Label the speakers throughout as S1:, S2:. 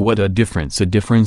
S1: What a difference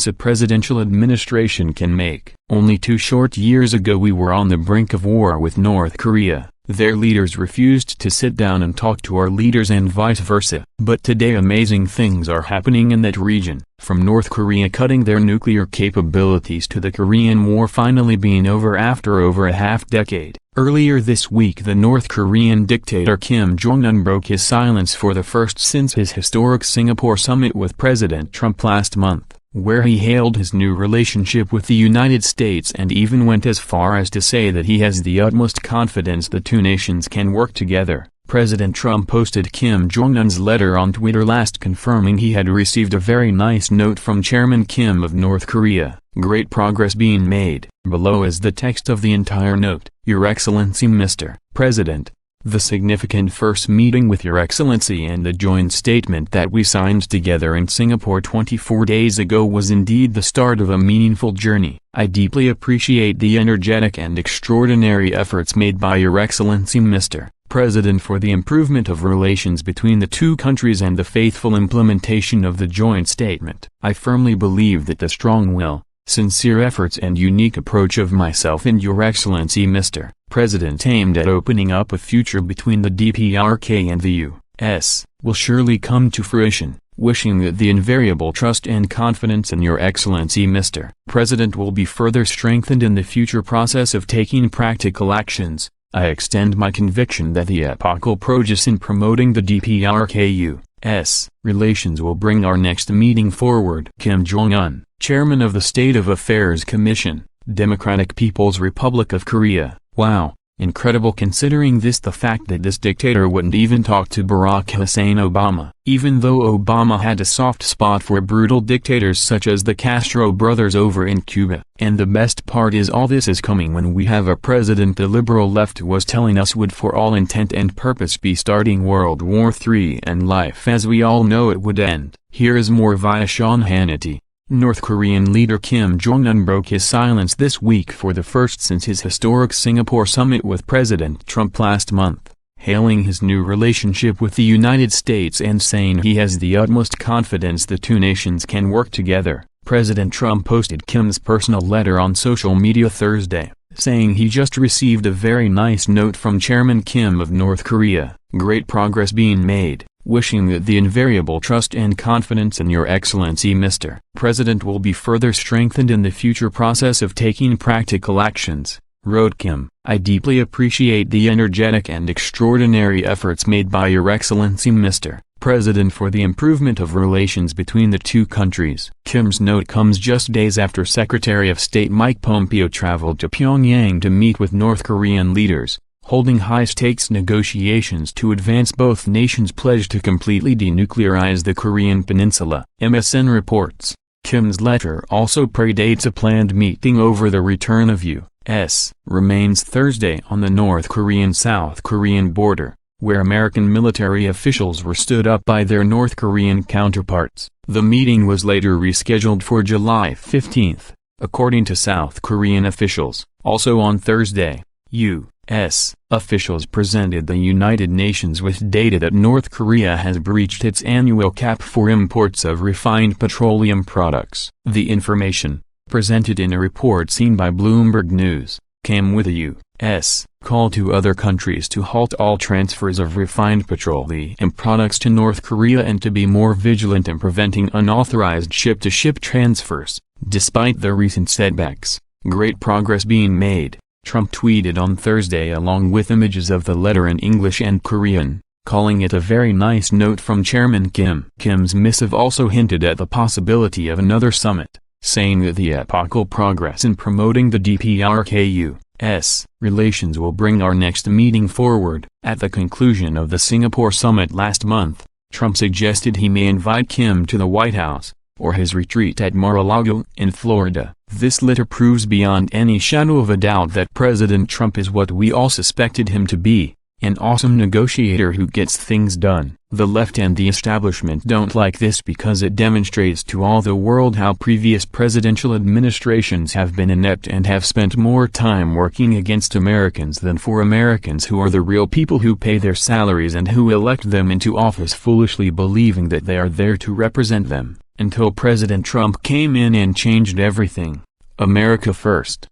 S1: a presidential administration can make. Only 2 short years ago we were on the brink of war with North Korea. Their leaders refused to sit down and talk to our leaders and vice versa. But today amazing things are happening in that region, from North Korea cutting their nuclear capabilities to the Korean War finally being over after over a half-decade. Earlier this week the North Korean dictator Kim Jong-un broke his silence for the first since his historic Singapore summit with President Trump last month, where he hailed his new relationship with the United States and even went as far as to say that he has the utmost confidence the two nations can work together. President Trump posted Kim Jong-un's letter on Twitter last confirming he had received a very nice note from Chairman Kim of North Korea. Great progress being made. Below is the text of the entire note. Your Excellency Mr. President, the significant first meeting with Your Excellency and the joint statement that we signed together in Singapore 24 days ago was indeed the start of a meaningful journey. I deeply appreciate the energetic and extraordinary efforts made by Your Excellency Mr. President for the improvement of relations between the two countries and the faithful implementation of the joint statement. I firmly believe that the strong will, sincere efforts and unique approach of myself and Your Excellency Mr. President aimed at opening up a future between the DPRK and the U.S. will surely come to fruition, wishing that the invariable trust and confidence in Your Excellency Mr. President will be further strengthened in the future process of taking practical actions. I extend my conviction that the epochal progress in promoting the DPRK-U.S. relations will bring our next meeting forward. Kim Jong-un, Chairman of the State of Affairs Commission, Democratic People's Republic of Korea. Wow, incredible considering the fact that this dictator wouldn't even talk to Barack Hussein Obama. Even though Obama had a soft spot for brutal dictators such as the Castro brothers over in Cuba. And the best part is all this is coming when we have a president the liberal left was telling us would for all intent and purpose be starting World War III and life as we all know it would end. Here is more via Sean Hannity. North Korean leader Kim Jong-un broke his silence this week for the first since his historic Singapore summit with President Trump last month, hailing his new relationship with the United States and saying he has the utmost confidence the two nations can work together. President Trump posted Kim's personal letter on social media Thursday, saying he just received a very nice note from Chairman Kim of North Korea. Great progress being made. Wishing that the invariable trust and confidence in Your Excellency Mr. President will be further strengthened in the future process of taking practical actions, wrote Kim. I deeply appreciate the energetic and extraordinary efforts made by Your Excellency Mr. President for the improvement of relations between the two countries. Kim's note comes just days after Secretary of State Mike Pompeo traveled to Pyongyang to meet with North Korean leaders, holding high-stakes negotiations to advance both nations' pledge to completely denuclearize the Korean peninsula. MSN reports, Kim's letter also predates a planned meeting over the return of U.S. remains Thursday on the North Korean-South Korean border, where American military officials were stood up by their North Korean counterparts. The meeting was later rescheduled for July 15, according to South Korean officials. Also on Thursday, U.S. officials presented the United Nations with data that North Korea has breached its annual cap for imports of refined petroleum products. The information, presented in a report seen by Bloomberg News, came with a U.S. call to other countries to halt all transfers of refined petroleum products to North Korea and to be more vigilant in preventing unauthorized ship-to-ship transfers. Despite the recent setbacks, great progress being made, Trump tweeted on Thursday along with images of the letter in English and Korean, calling it a very nice note from Chairman Kim. Kim's missive also hinted at the possibility of another summit, saying that the epochal progress in promoting the DPRK-U.S. relations will bring our next meeting forward. At the conclusion of the Singapore summit last month, Trump suggested he may invite Kim to the White House, or his retreat at Mar-a-Lago in Florida. This letter proves beyond any shadow of a doubt that President Trump is what we all suspected him to be, an awesome negotiator who gets things done. The left and the establishment don't like this because it demonstrates to all the world how previous presidential administrations have been inept and have spent more time working against Americans than for Americans, who are the real people who pay their salaries and who elect them into office foolishly believing that they are there to represent them. until President Trump came in and changed everything. America first.